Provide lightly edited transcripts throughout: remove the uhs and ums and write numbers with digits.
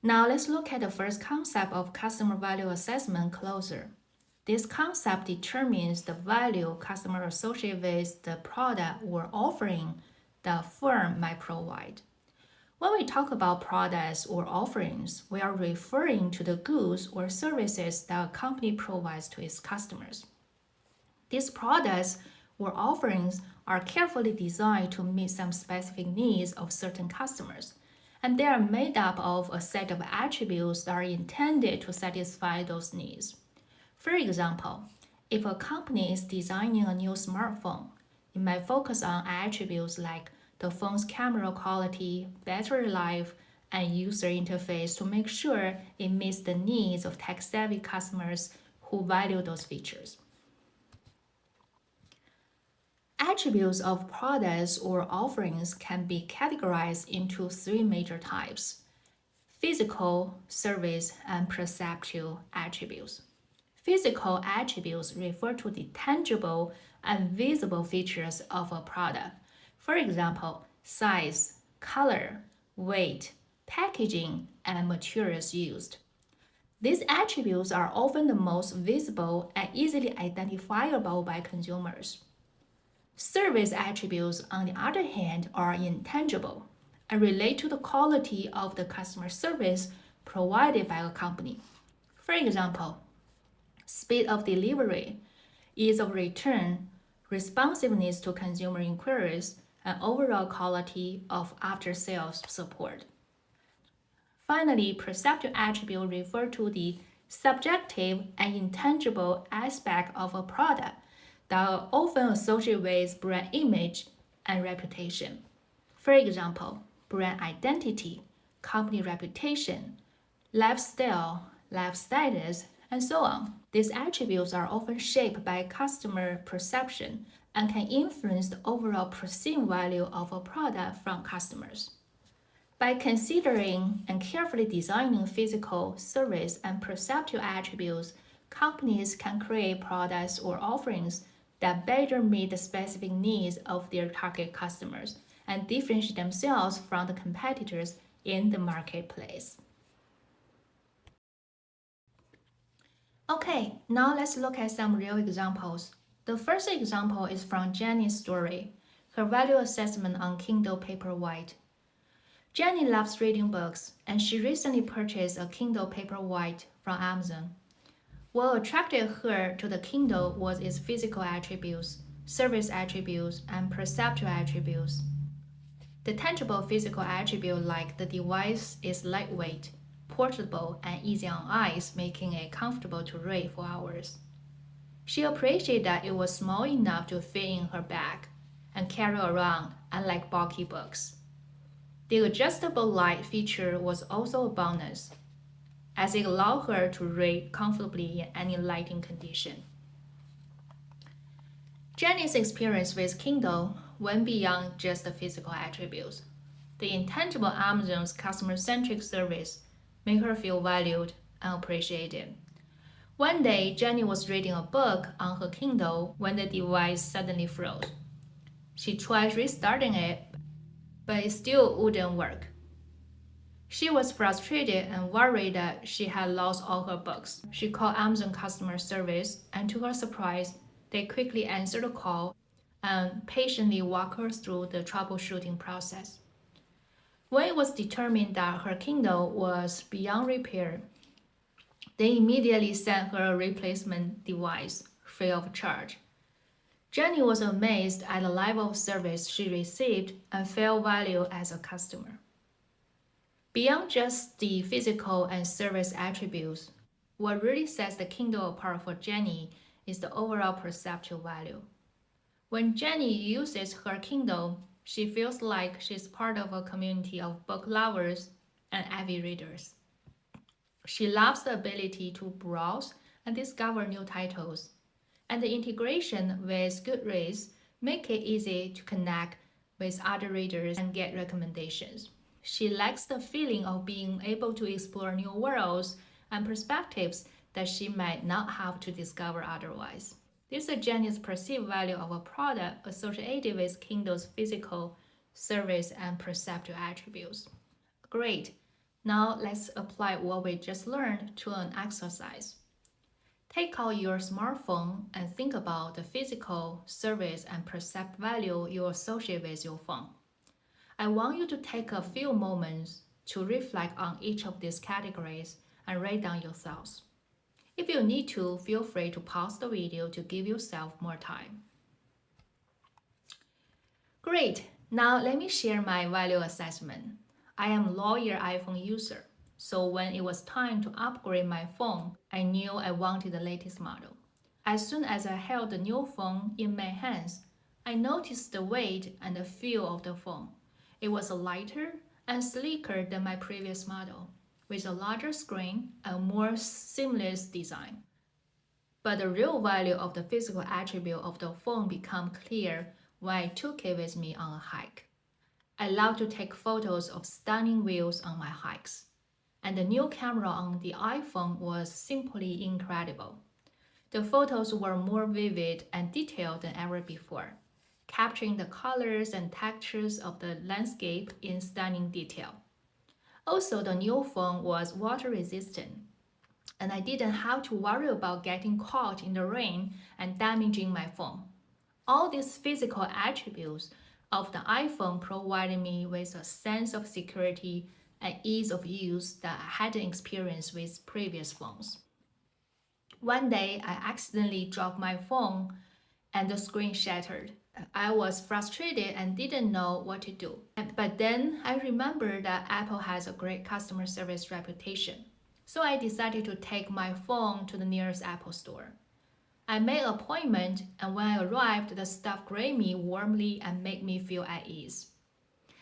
Now let's look at the first concept of customer value assessment closer. This concept determines the value customers associate with the product or offering the firm might provide. When we talk about products or offerings, we are referring to the goods or services that a company provides to its customers. These products or offerings are carefully designed to meet some specific needs of certain customers, and they are made up of a set of attributes that are intended to satisfy those needs. For example, if a company is designing a new smartphone, it might focus on attributes like the phone's camera quality, battery life, and user interface to make sure it meets the needs of tech-savvy customers who value those features. Attributes of products or offerings can be categorized into three major types: physical, service, and perceptual attributes. Physical attributes refer to the tangible and visible features of a product. For example, size, color, weight, packaging, and materials used. These attributes are often the most visible and easily identifiable by consumers. Service attributes, on the other hand, are intangible and relate to the quality of the customer service provided by a company. For example, speed of delivery, ease of return, responsiveness to consumer inquiries, and overall quality of after-sales support. Finally, perceptual attributes refer to the subjective and intangible aspect of a product that are often associated with brand image and reputation. For example, brand identity, company reputation, lifestyle, life status, and so on. These attributes are often shaped by customer perception and can influence the overall perceived value of a product from customers. By considering and carefully designing physical, service, and perceptual attributes, companies can create products or offerings that better meet the specific needs of their target customers and differentiate themselves from the competitors in the marketplace. Okay, now let's look at some real examples. The first example is from Jenny's story, her value assessment on Kindle Paperwhite. Jenny loves reading books, and she recently purchased a Kindle Paperwhite from Amazon. What attracted her to the Kindle was its physical attributes, service attributes, and perceptual attributes. The tangible physical attribute like the device is lightweight, portable, and easy on eyes, making it comfortable to read for hours. She appreciated that it was small enough to fit in her bag and carry around, unlike bulky books. The adjustable light feature was also a bonus, as it allowed her to read comfortably in any lighting condition. Jenny's experience with Kindle went beyond just the physical attributes. The intangible Amazon's customer-centric service made her feel valued and appreciated. One day, Jenny was reading a book on her Kindle when the device suddenly froze. She tried restarting it, but it still wouldn't work. She was frustrated and worried that she had lost all her books. She called Amazon customer service, and to her surprise, they quickly answered the call and patiently walked her through the troubleshooting process. When it was determined that her Kindle was beyond repair, they immediately sent her a replacement device free of charge. Jenny was amazed at the level of service she received and felt valued as a customer. Beyond just the physical and service attributes, what really sets the Kindle apart for Jenny is the overall perceptual value. When Jenny uses her Kindle, she feels like she's part of a community of book lovers and avid readers. She loves the ability to browse and discover new titles, and the integration with Goodreads make it easy to connect with other readers and get recommendations. She likes the feeling of being able to explore new worlds and perspectives that she might not have to discover otherwise. This is Jenny's perceived value of a product associated with Kindle's physical, service, and perceptual attributes. Great. Now let's apply what we just learned to an exercise. Take out your smartphone and think about the physical, service, and perceived value you associate with your phone. I want you to take a few moments to reflect on each of these categories and write down your thoughts. If you need to, feel free to pause the video to give yourself more time. Great, now let me share my value assessment. I am a loyal iPhone user, so when it was time to upgrade my phone, I knew I wanted the latest model. As soon as I held the new phone in my hands, I noticed the weight and the feel of the phone. It was lighter and sleeker than my previous model, with a larger screen and more seamless design. But the real value of the physical attribute of the phone became clear when I took it with me on a hike. I love to take photos of stunning views on my hikes, and the new camera on the iPhone was simply incredible. The photos were more vivid and detailed than ever before, capturing the colors and textures of the landscape in stunning detail. Also, the new phone was water resistant, and I didn't have to worry about getting caught in the rain and damaging my phone. All these physical attributes of the iPhone provided me with a sense of security and ease of use that I hadn't experienced with previous phones. One day, I accidentally dropped my phone and the screen shattered. I was frustrated and didn't know what to do. But then I remembered that Apple has a great customer service reputation. So I decided to take my phone to the nearest Apple store. I made an appointment, and when I arrived, the staff greeted me warmly and made me feel at ease.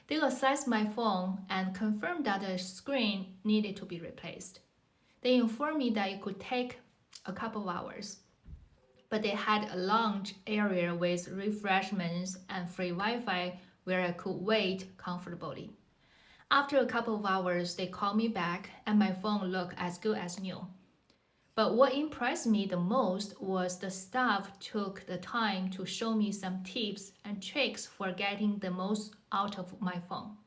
They assessed my phone and confirmed that the screen needed to be replaced. They informed me that it could take a couple of hours, but they had a lounge area with refreshments and free Wi-Fi where I could wait comfortably. After a couple of hours, they called me back and my phone looked as good as new. But what impressed me the most was the staff took the time to show me some tips and tricks for getting the most out of my phone.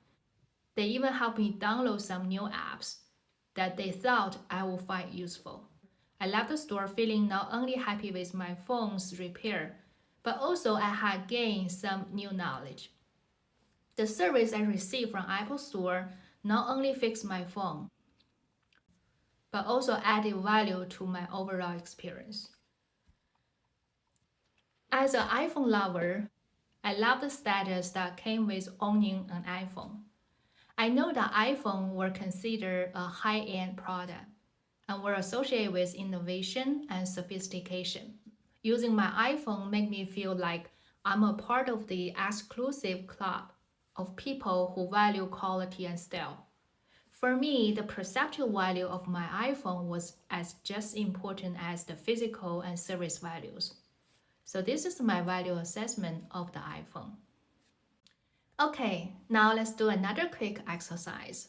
They even helped me download some new apps that they thought I would find useful. I left the store feeling not only happy with my phone's repair, but also I had gained some new knowledge. The service I received from Apple Store not only fixed my phone, but also added value to my overall experience. As an iPhone lover, I love the status that came with owning an iPhone. I know that iPhone were considered a high-end product and were associated with innovation and sophistication. Using my iPhone made me feel like I'm a part of the exclusive club of people who value quality and style. For me, the perceptual value of my iPhone was as just important as the physical and service values. So this is my value assessment of the iPhone. Okay, now let's do another quick exercise.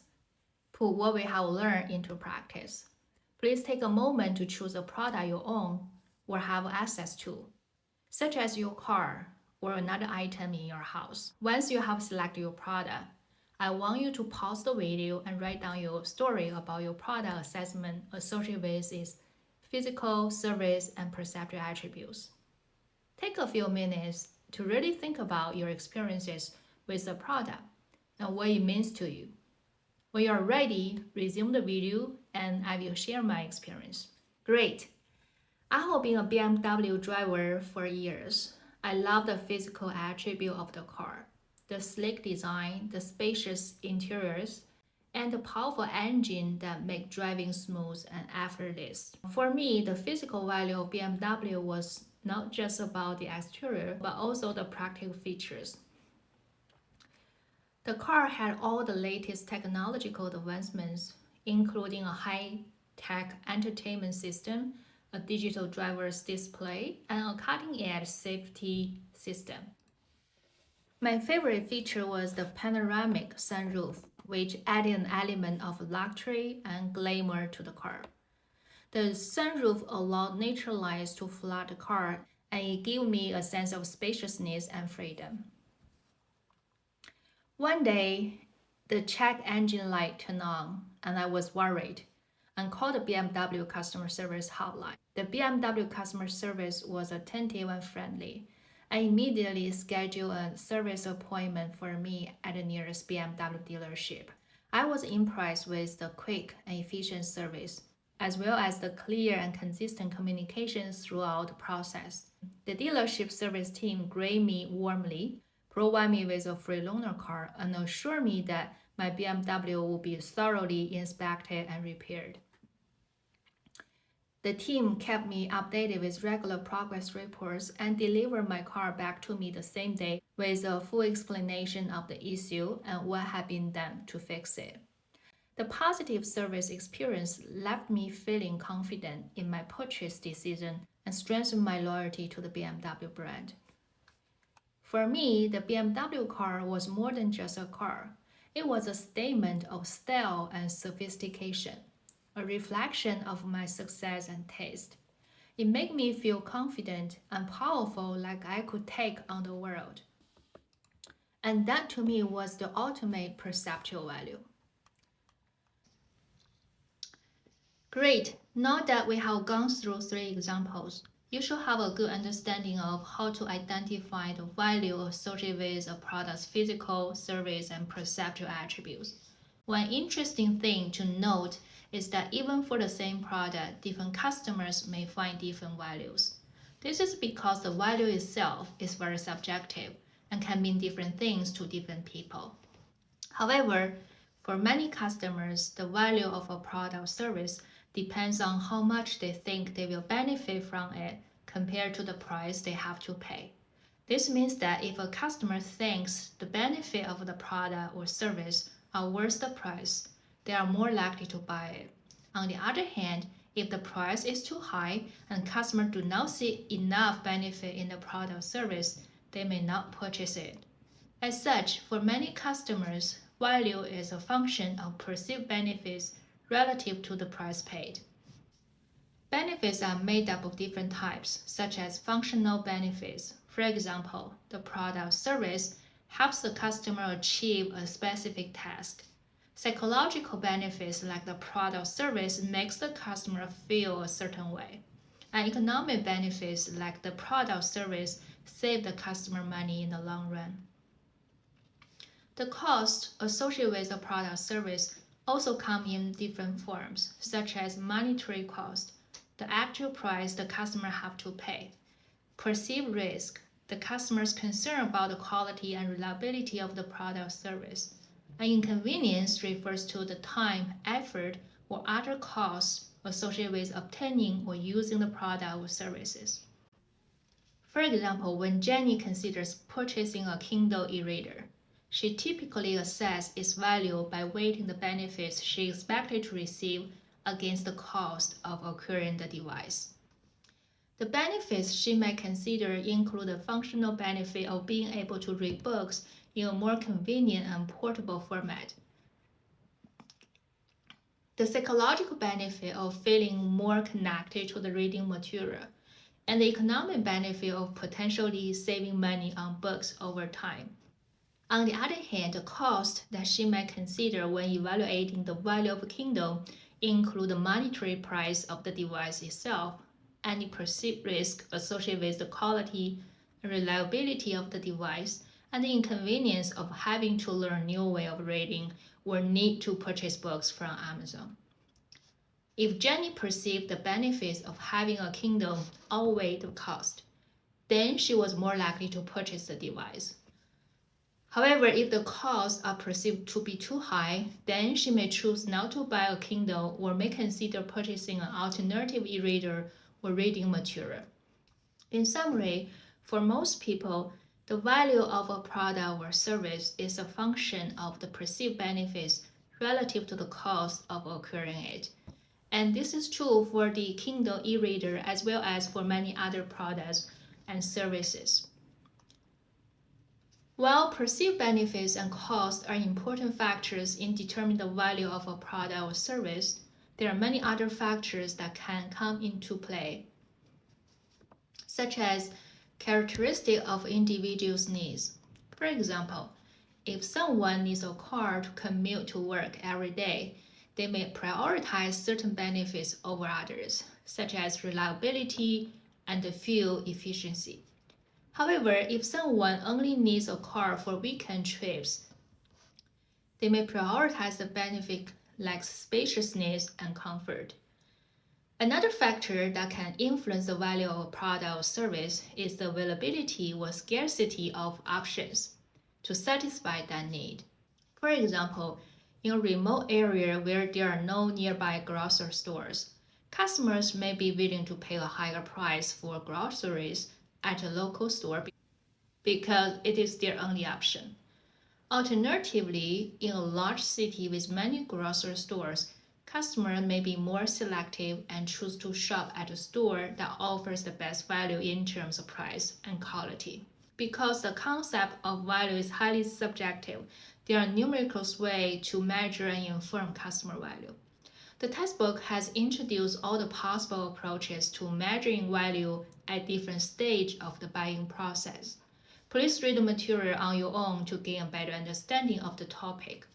Put what we have learned into practice. Please take a moment to choose a product you own or have access to, such as your car or another item in your house. Once you have selected your product, I want you to pause the video and write down your story about your product assessment associated with its physical, service, and perceptual attributes. Take a few minutes to really think about your experiences with the product and what it means to you. When you are ready, resume the video and I will share my experience. Great! I have been a BMW driver for years. I love the physical attribute of the car, the sleek design, the spacious interiors, and the powerful engine that make driving smooth and effortless. For me, the physical value of BMW was not just about the exterior, but also the practical features. The car had all the latest technological advancements, including a high-tech entertainment system, a digital driver's display, and a cutting-edge safety system. My favorite feature was the panoramic sunroof, which added an element of luxury and glamour to the car. The sunroof allowed natural light to flood the car, and it gave me a sense of spaciousness and freedom. One day, The check engine light turned on, and I was worried and called the BMW customer service hotline. The BMW customer service was attentive and friendly. I immediately scheduled a service appointment for me at the nearest BMW dealership. I was impressed with the quick and efficient service, as well as the clear and consistent communications throughout the process. The dealership service team greeted me warmly, provided me with a free loaner car, and assured me that my BMW would be thoroughly inspected and repaired. The team kept me updated with regular progress reports and delivered my car back to me the same day with a full explanation of the issue and what had been done to fix it. The positive service experience left me feeling confident in my purchase decision and strengthened my loyalty to the BMW brand. For me, the BMW car was more than just a car. It was a statement of style and sophistication, a reflection of my success and taste. It made me feel confident and powerful, like I could take on the world. And that to me was the ultimate perceptual value. Great, now that we have gone through 3 examples, you should have a good understanding of how to identify the value associated with a product's physical, service, and perceptual attributes. One interesting thing to note is that even for the same product, different customers may find different values. This is because the value itself is very subjective and can mean different things to different people. However, for many customers, the value of a product or service depends on how much they think they will benefit from it compared to the price they have to pay. This means that if a customer thinks the benefit of the product or service are worth the price, they are more likely to buy it. On the other hand, if the price is too high and customers do not see enough benefit in the product or service, they may not purchase it. As such, for many customers, value is a function of perceived benefits relative to the price paid. Benefits are made up of different types, such as functional benefits. For example, the product or service helps the customer achieve a specific task. Psychological benefits like the product or service makes the customer feel a certain way. And economic benefits like the product or service save the customer money in the long run. The cost associated with a product or service also come in different forms, such as monetary cost, the actual price the customer have to pay, perceived risk, the customer's concern about the quality and reliability of the product or service, and inconvenience refers to the time, effort, or other costs associated with obtaining or using the product or services. For example, when Jenny considers purchasing a Kindle e-reader, she typically assesses its value by weighting the benefits she expected to receive against the cost of acquiring the device. The benefits she may consider include the functional benefit of being able to read books in a more convenient and portable format, the psychological benefit of feeling more connected to the reading material, and the economic benefit of potentially saving money on books over time. On the other hand, the cost that she may consider when evaluating the value of a Kindle include the monetary price of the device itself, any perceived risk associated with the quality and reliability of the device, and the inconvenience of having to learn a new way of reading or need to purchase books from Amazon. If Jenny perceived the benefits of having a Kindle outweigh the cost, then she was more likely to purchase the device. However, if the costs are perceived to be too high, then she may choose not to buy a Kindle or may consider purchasing an alternative e-reader or reading material. In summary, for most people, the value of a product or service is a function of the perceived benefits relative to the cost of acquiring it. And this is true for the Kindle e-reader as well as for many other products and services. While perceived benefits and costs are important factors in determining the value of a product or service, there are many other factors that can come into play, such as characteristics of individuals' needs. For example, If someone needs a car to commute to work every day, they may prioritize certain benefits over others, such as reliability and fuel efficiency. However, if someone only needs a car for weekend trips, they may prioritize the benefit like spaciousness and comfort. Another factor that can influence the value of a product or service is the availability or scarcity of options to satisfy that need. For example, in a remote area where there are no nearby grocery stores, customers may be willing to pay a higher price for groceries at a local store because it is their only option. Alternatively, in a large city with many grocery stores, customers may be more selective and choose to shop at a store that offers the best value in terms of price and quality. Because the concept of value is highly subjective, there are numerous ways to measure and inform customer value. The textbook has introduced all the possible approaches to measuring value at different stages of the buying process. Please read the material on your own to gain a better understanding of the topic.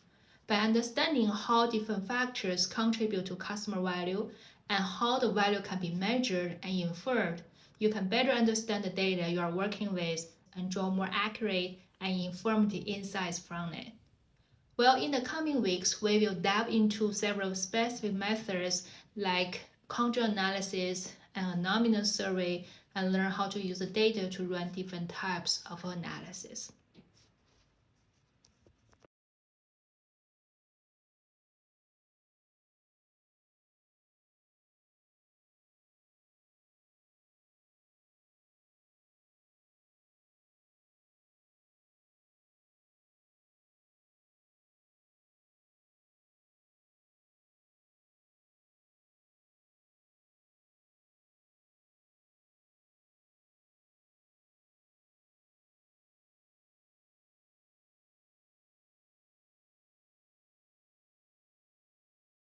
By understanding how different factors contribute to customer value and how the value can be measured and inferred, you can better understand the data you are working with and draw more accurate and informed insights from it. Well, in the coming weeks, we will dive into several specific methods like conjoint analysis and a nominal survey and learn how to use the data to run different types of analysis.